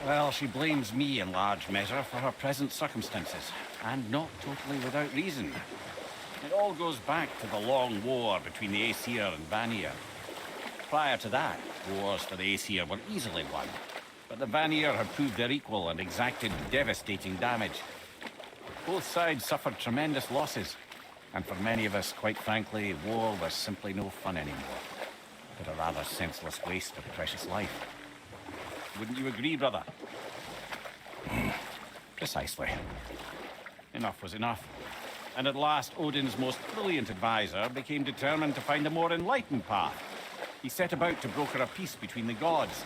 Well, she blames me in large measure for her present circumstances, and not totally without reason. It all goes back to the long war between the Aesir and Vanir. Prior to that, wars for the Aesir were easily won, but the Vanir had proved their equal and exacted devastating damage. Both sides suffered tremendous losses, and for many of us, quite frankly, war was simply no fun anymore, but a rather senseless waste of precious life. Wouldn't you agree, brother? Precisely. Enough was enough. And at last, Odin's most brilliant advisor became determined to find a more enlightened path. He set about to broker a peace between the gods.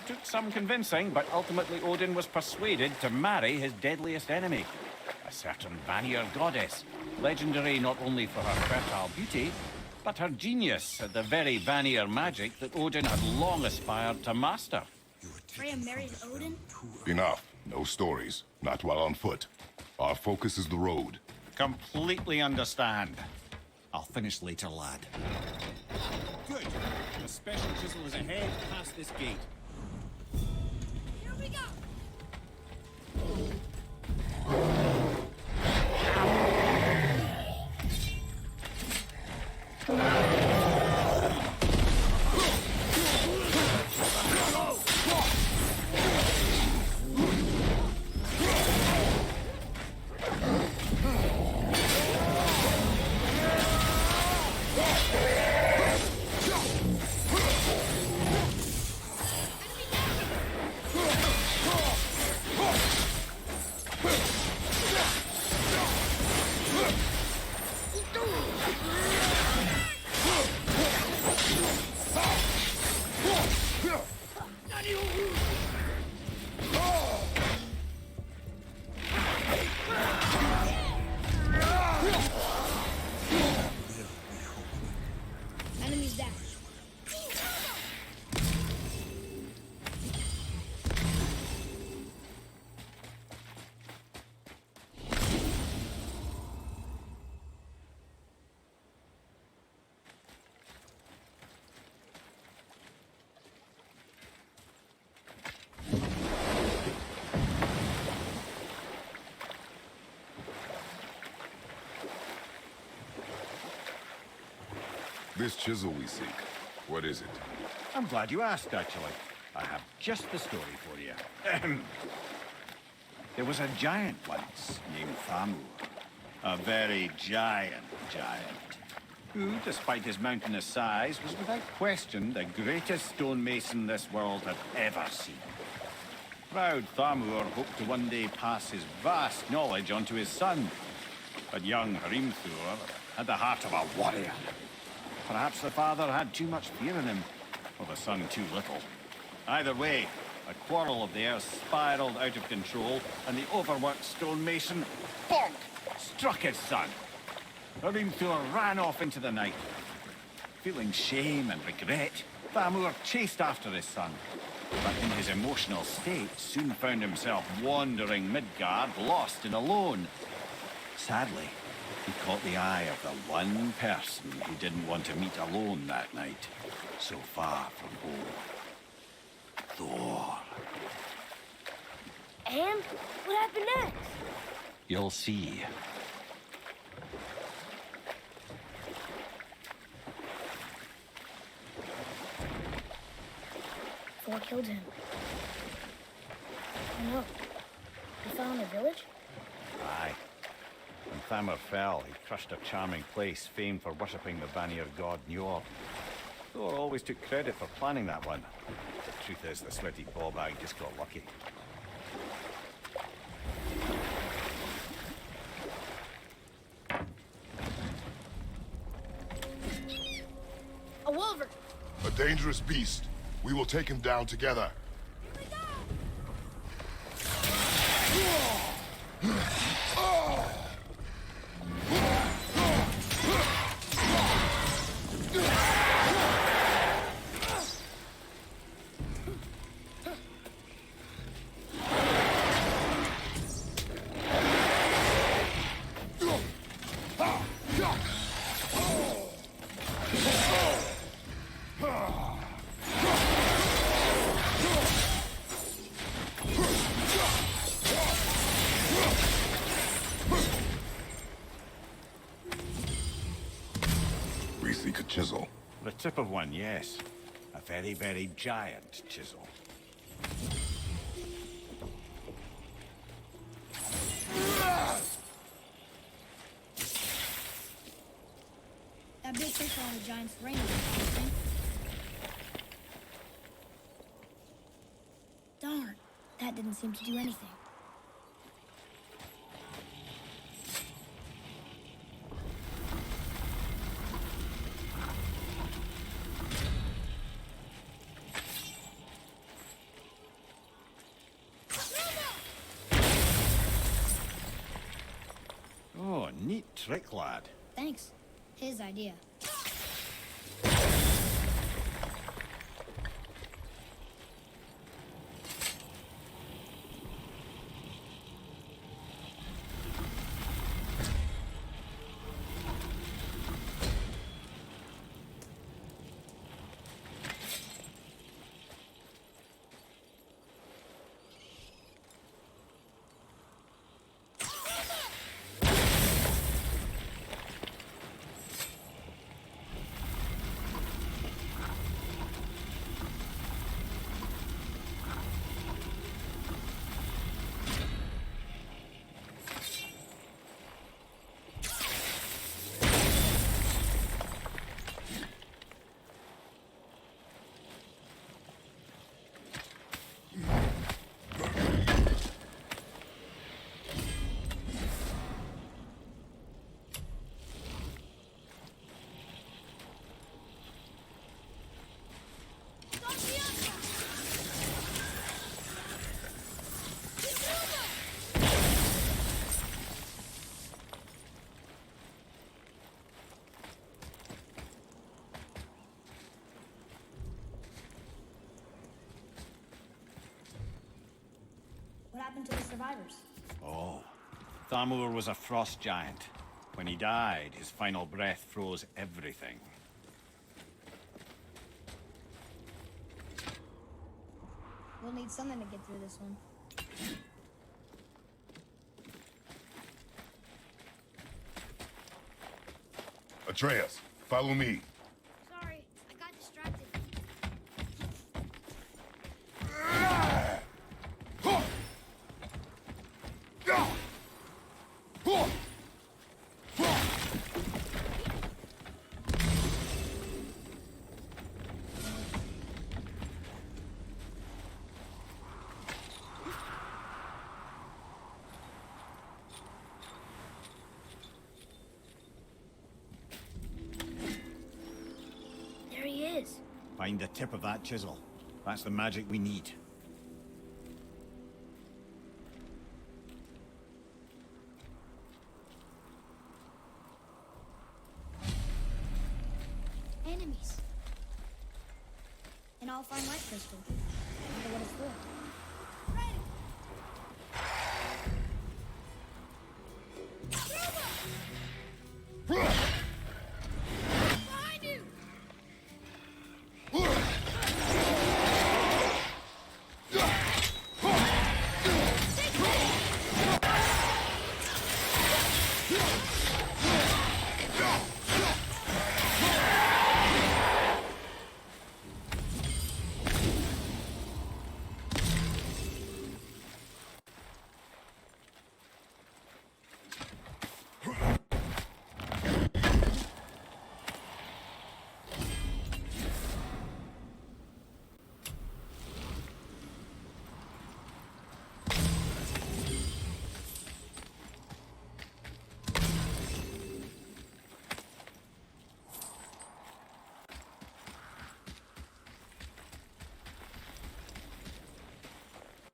Took some convincing, but ultimately Odin was persuaded to marry his deadliest enemy, a certain Vanir goddess, legendary not only for her fertile beauty, but her genius at the very Vanir magic that Odin had long aspired to master. Freya married Odin? Enough. No stories. Not while on foot. Our focus is the road. Completely understand. I'll finish later, lad. Good. A special chisel is ahead past this gate. Here we go! Enemies down. This chisel we seek, what is it? I'm glad you asked, actually. I have just the story for you. There was a giant once named Thamur. A very giant, who, despite his mountainous size, was without question the greatest stonemason this world had ever seen. Proud Thamur hoped to one day pass his vast knowledge onto his son. But young Hrimthur had the heart of a warrior. Perhaps the father had too much fear in him, or the son too little. Either way, a quarrel of theirs spiraled out of control, and the overworked stonemason, bonk, struck his son. Hrimthur ran off into the night. Feeling shame and regret, Thamur chased after his son, but in his emotional state soon found himself wandering Midgard, lost and alone. Sadly, he caught the eye of the one person he didn't want to meet alone that night, so far from home. Thor. And what happened next? You'll see. Thor killed him. Oh no. He fell in the village? Aye. When Thamur fell, he crushed a charming place famed for worshipping the Vanir god Njord. Thor always took credit for planning that one. The truth is, the sweaty ballbag just got lucky. A wolver! A dangerous beast. We will take him down together. tip of one, yes. A very, very giant chisel. That big picture on the giant's ring is interesting. Darn, that didn't seem to do anything. Oh, neat trick, lad. Thanks. His idea. What happened to the survivors? Oh, Thamur was a frost giant. When he died, his final breath froze everything. We'll need something to get through this one. Atreus, follow me. Sorry, I got distracted. There he is. Find the tip of that chisel. That's the magic we need. Enemies. An alfheim light crystal. I wonder what it's for. Behind you!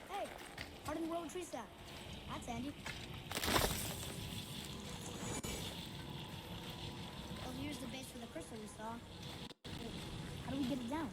Hey, hardened world tree sap. That's handy. Oh, here's the base for the crystal we saw. Wait, how do we get it down?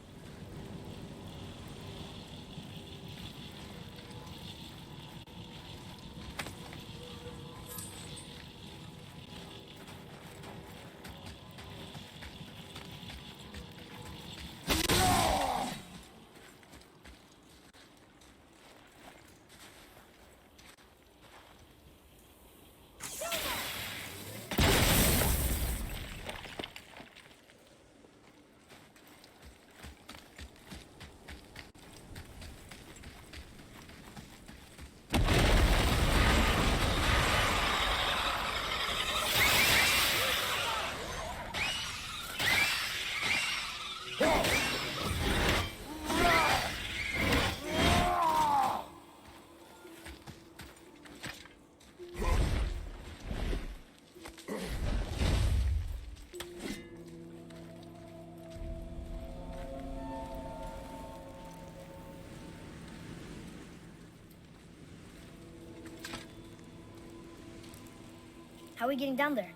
How are we getting down there?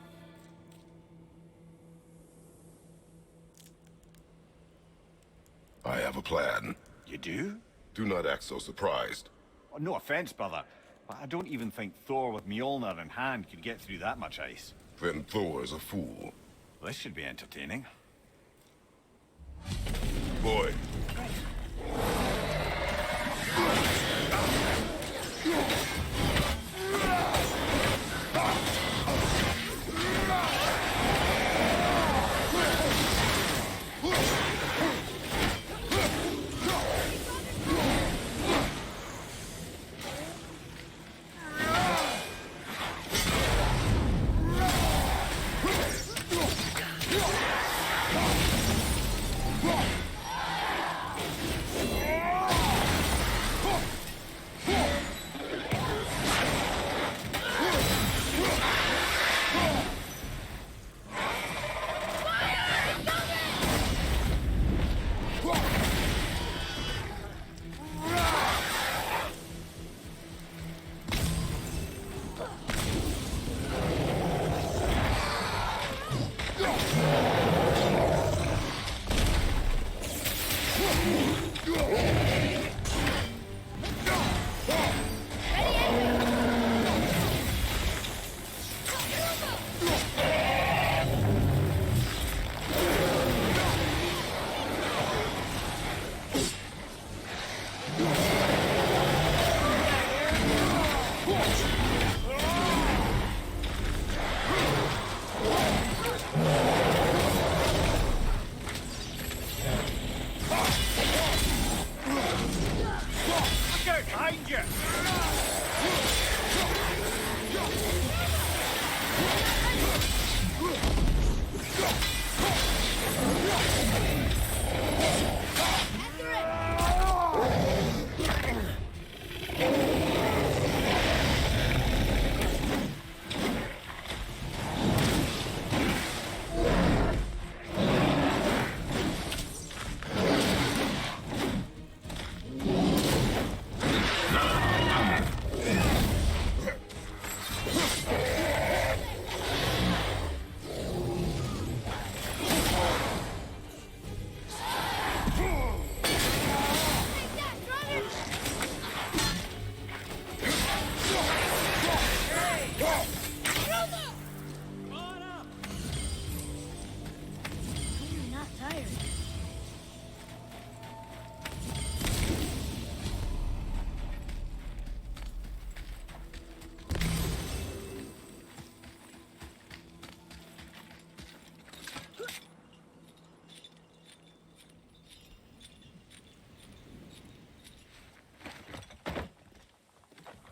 I have a plan. You do? Do not act so surprised. Oh, no offense, brother, but I don't even think Thor with Mjolnir in hand could get through that much ice. Then Thor is a fool. This should be entertaining. Boy. Behind you!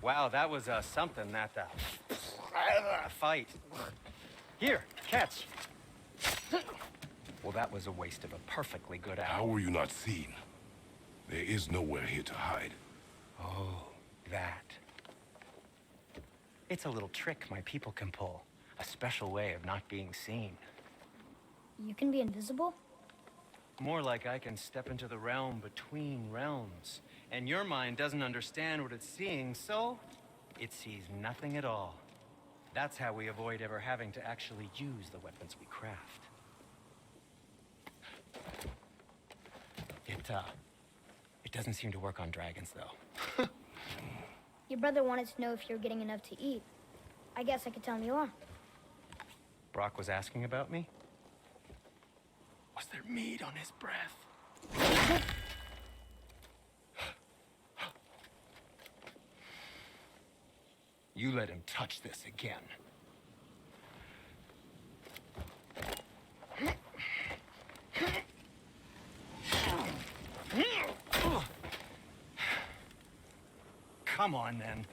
Wow, that was something, that fight. Here, catch. Well, that was a waste of a perfectly good How hour. were you not seen? There is nowhere here to hide. Oh, that. It's a little trick my people can pull. A special way of not being seen. You can be invisible? More like I can step into the realm between realms. And your mind doesn't understand what it's seeing, so it sees nothing at all. That's how we avoid ever having to actually use the weapons we craft. It doesn't seem to work on dragons, though. Your brother wanted to know if you're getting enough to eat. I guess I could tell him you are. Brok was asking about me? Was there meat on his breath? You let him touch this again. Come on, then.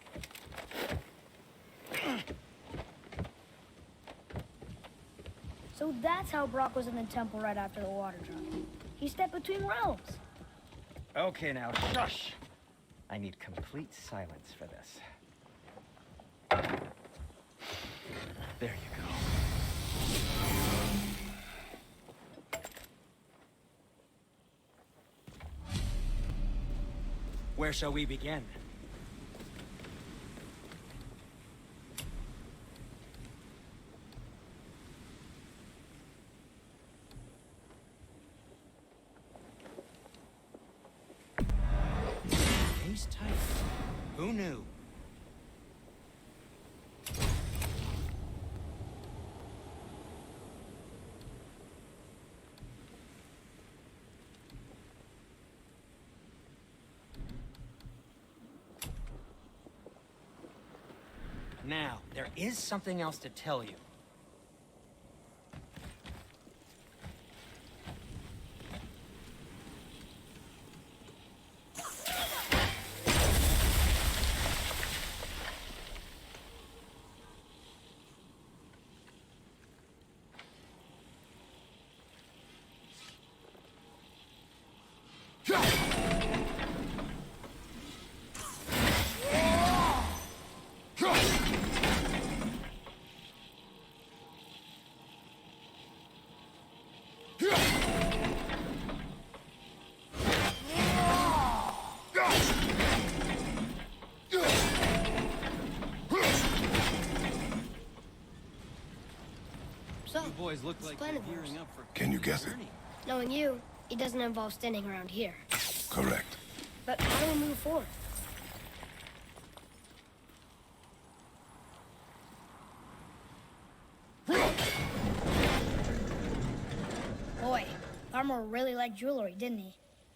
So that's how Brok was in the temple right after the water drop. He stepped between realms. Okay, now, shush! I need complete silence for this. There you go. Where shall we begin? Who knew? Now, there is something else to tell you. So, Boys look like Splendid you're horse. gearing up for Can you guess it? journey. Knowing you, it doesn't involve standing around here. Correct. But how do we move forward? Boy, Armour really liked jewelry, didn't he?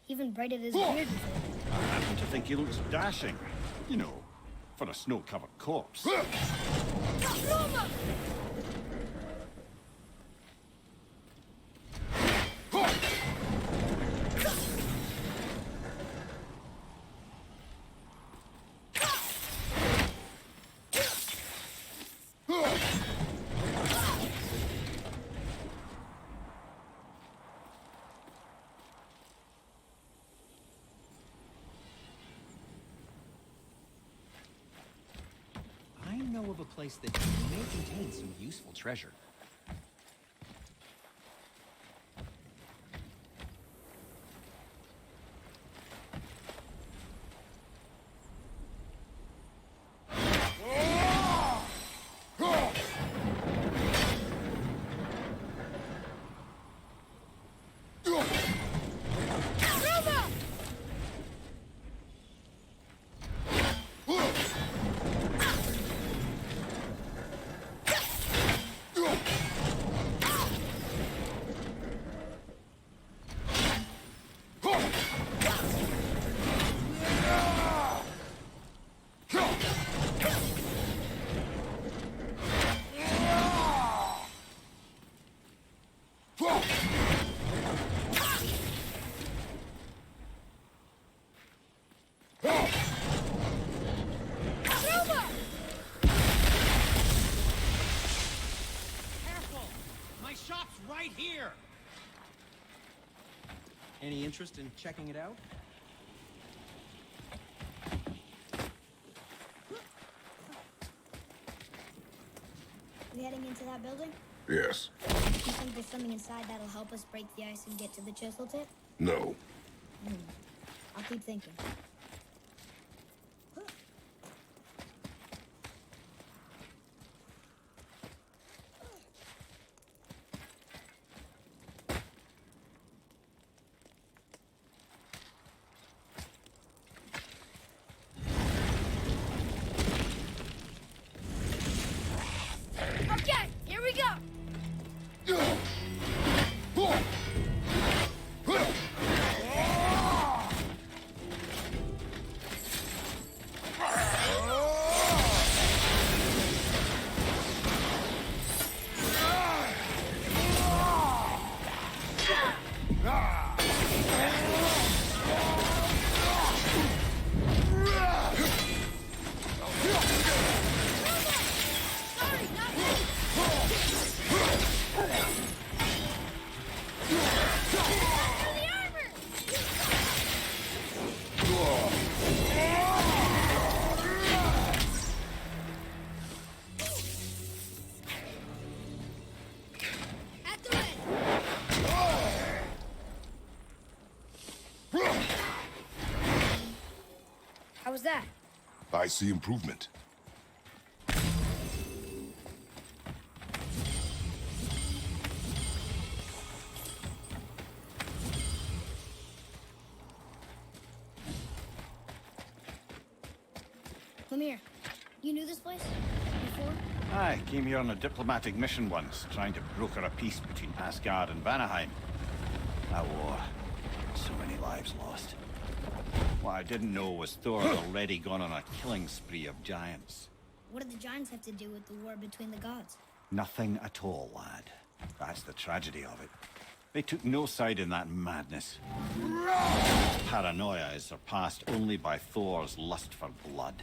Even braided his beard before. I happen to think he looks dashing. You know, for a snow-covered corpse. I know of a place that may contain some useful treasure. Right here! Any interest in checking it out? We heading into that building? Yes. You think there's something inside that'll help us break the ice and get to the chisel tip? No. I'll keep thinking. Okay, here we go! How was that? I see improvement. Come here. You knew this place? Before? I came here on a diplomatic mission once, trying to broker a peace between Asgard and Vanaheim. That war. So many lives lost. What I didn't know was Thor had already gone on a killing spree of giants. What did the giants have to do with the war between the gods? Nothing at all, lad. That's the tragedy of it. They took no side in that madness. Paranoia is surpassed only by Thor's lust for blood.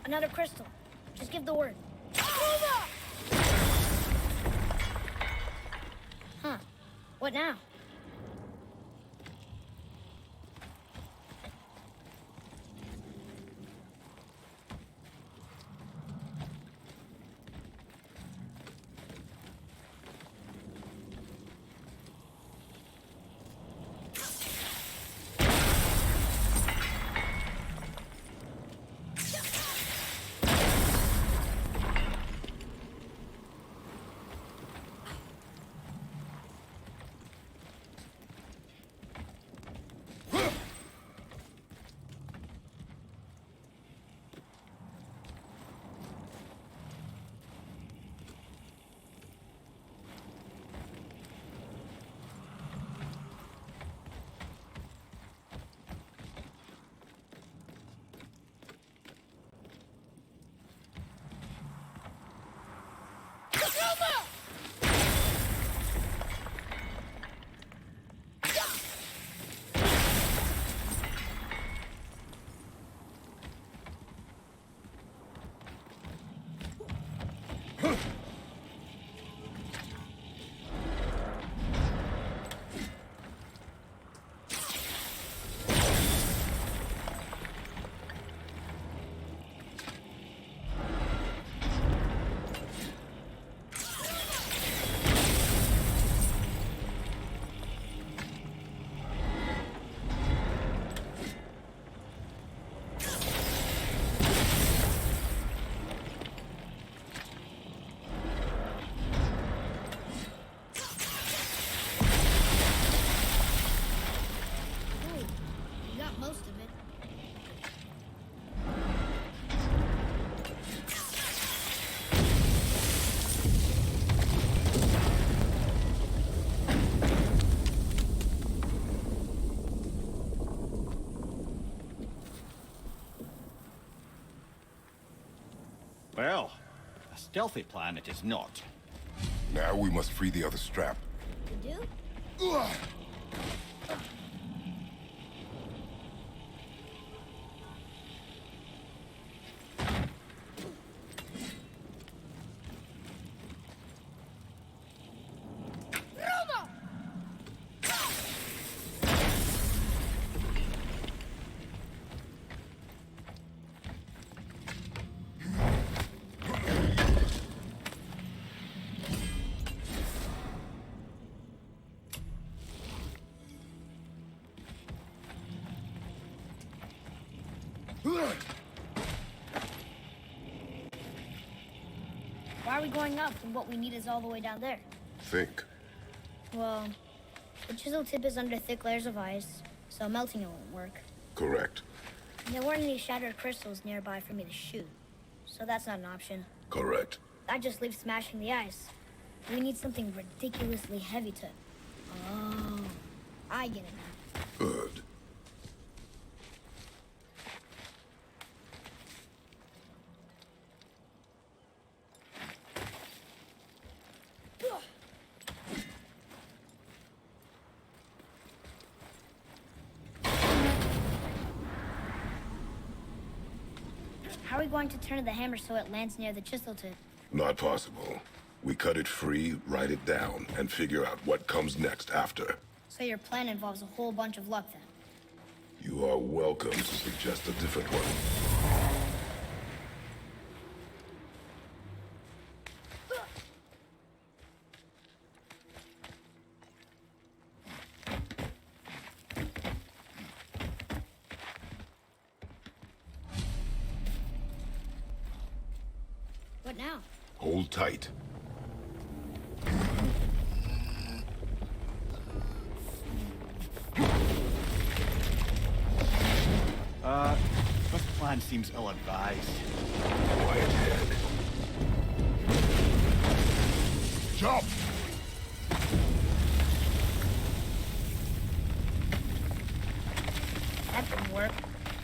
Another crystal. Just give the word. Huh. What now? Well, a stealthy plan it is not. Now we must free the other strap. You do? Why are we going up when what we need is all the way down there? Think. Well, the chisel tip is under thick layers of ice, so melting it won't work. Correct. And there weren't any shattered crystals nearby for me to shoot, so that's not an option. Correct. That just leaves smashing the ice. We need something ridiculously heavy to... Oh, I get it now. Good. How are we going to turn the hammer so it lands near the chisel tip? Not possible. We cut it free, write it down, and figure out what comes next after. So your plan involves a whole bunch of luck then? You are welcome to suggest a different one. What now? Hold tight. This plan seems ill-advised. Quiet head. Jump! That didn't work.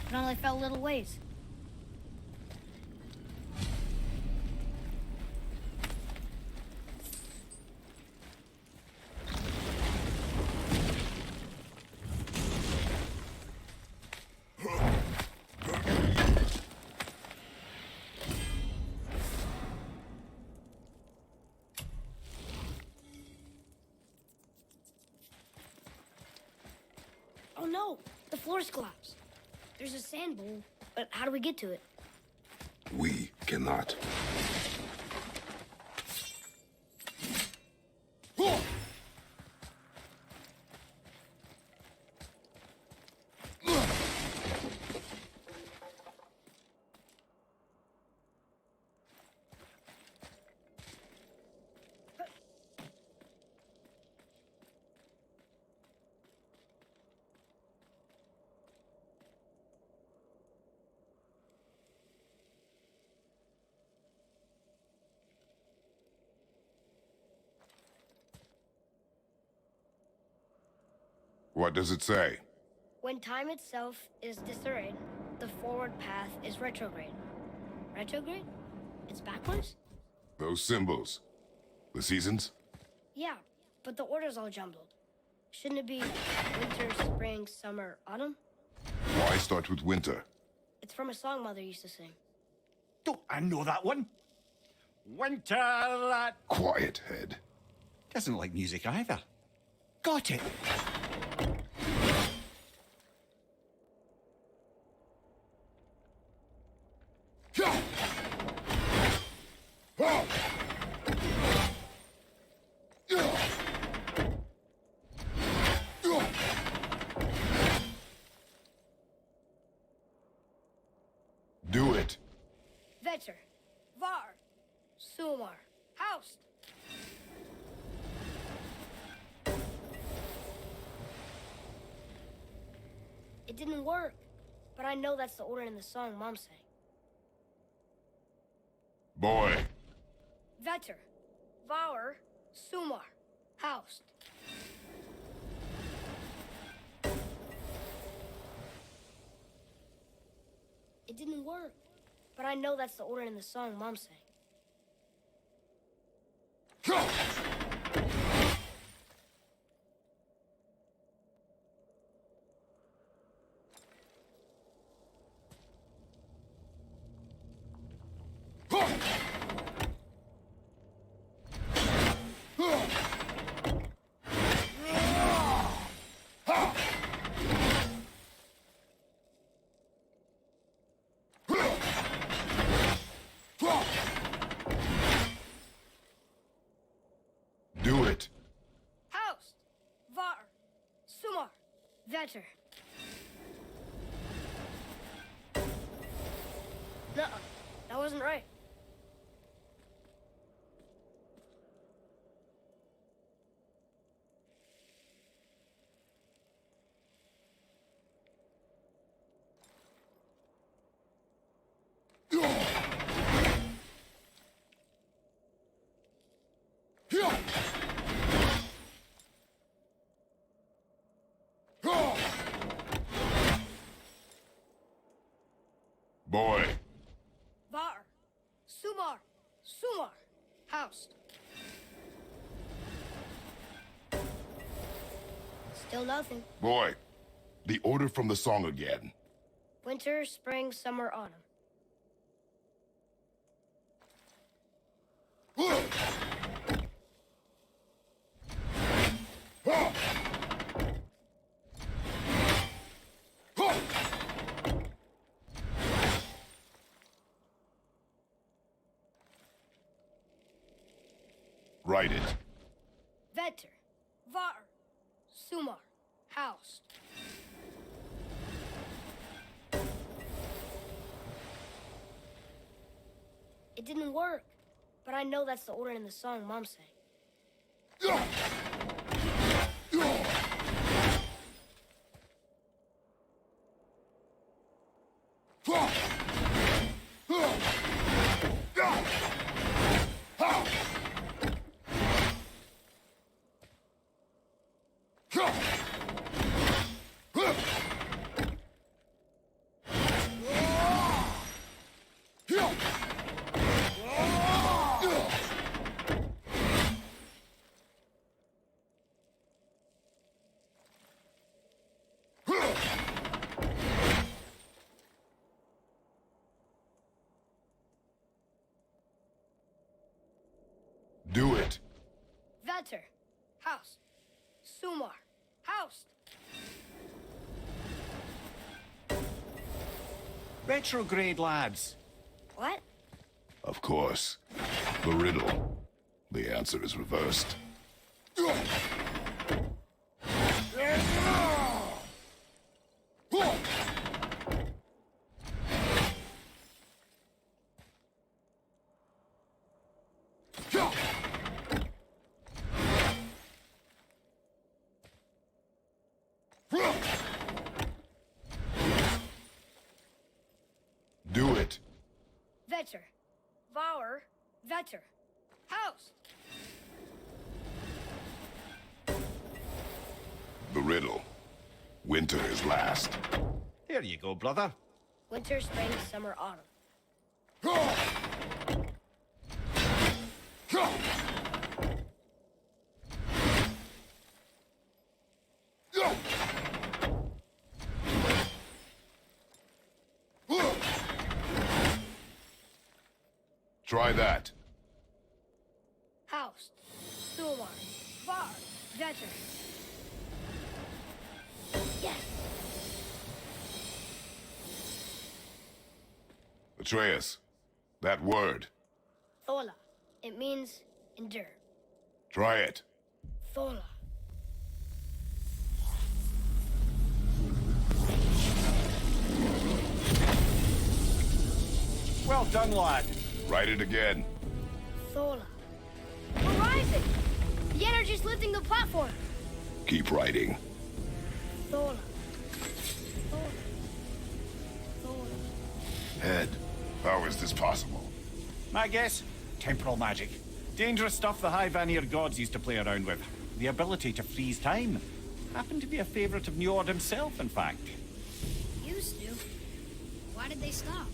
It only fell little ways. No, the floor's collapsed. There's a sand bowl, but how do we get to it? We cannot. What does it say? When time itself is disarrayed, the forward path is retrograde. Retrograde? It's backwards? Those symbols. The seasons? Yeah, but the order's all jumbled. Shouldn't it be winter, spring, summer, autumn? Why start with winter? It's from a song Mother used to sing. Don't I know that one? Winter that Quiet, head. doesn't like music either. Got it. Do it. Vetter, Var, Sumar, Haust. It didn't work, but I know that's the order in the song Mom sang. Boy. Vetter, Var, Sumar, Haust. It didn't work, but I know that's the order in the song Mom sang. Do it. Haust, Var, Sumar, Vetter. Nuh-uh, that wasn't right. Boy. Var, Sumar, Sumar, Haust. Still nothing. Boy. The order from the song again. Winter, spring, summer, autumn. Write it. Vetter, Var, Sumar, Haust. It didn't work, but I know that's the order in the song Mom sang. Do it. Vetter, Haust, Sumar, Haust. Retrograde, lads. What? Of course. The riddle. The answer is reversed. Do it. Vetter. Vour. Vetter. House. The riddle. Winter is last. Here you go, brother. Winter, spring, summer, autumn. Try that. House. Thulon. Var. Vetter. Yes. Atreus, that word. Thola. It means endure. Try it. Thola. Well done, lad. Write it again. Thola. We're rising! The energy's lifting the platform. Keep writing. Thola. Thola. Thola. Head. How is this possible? My guess? Temporal magic. Dangerous stuff the High Vanir gods used to play around with. The ability to freeze time. Happened to be a favorite of Njord himself, in fact. Used to. Why did they stop?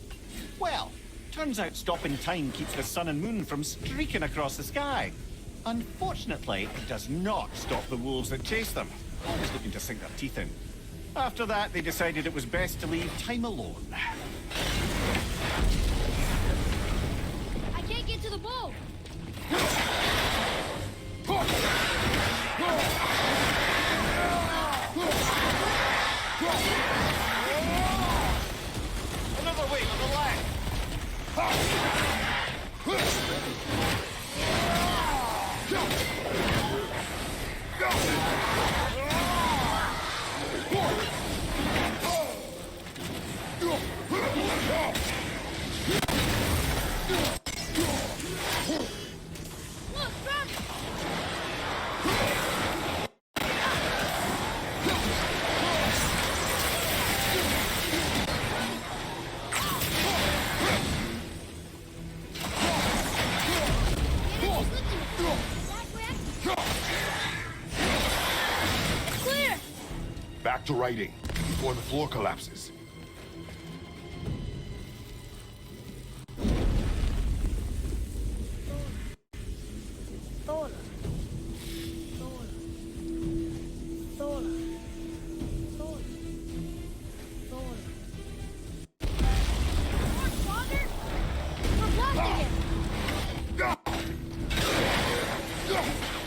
Well, turns out stopping time keeps the sun and moon from streaking across the sky. Unfortunately, it does not stop the wolves that chase them, always looking to sink their teeth in. After that, they decided it was best to leave time alone. I can't get to the bow! Another way on the left! Look, Brok! Clear! Back to writing, before the floor collapses. Thola. Thola. Thola. Thola. Thola. More, Father! We're blocking it!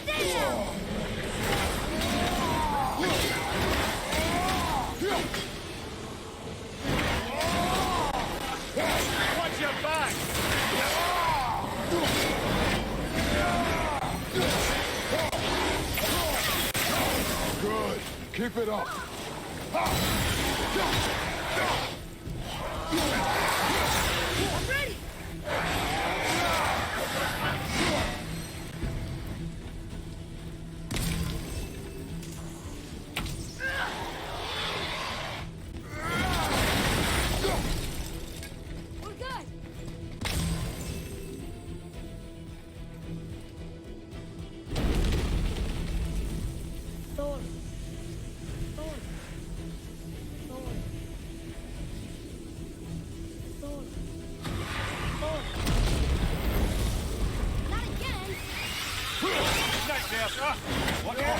Stay down! Watch your back! Good. Keep it up. I'm ready! We're good! Thor. Thor. Thor. Thor. Thor. Not again! Nice there, sir! Watch out!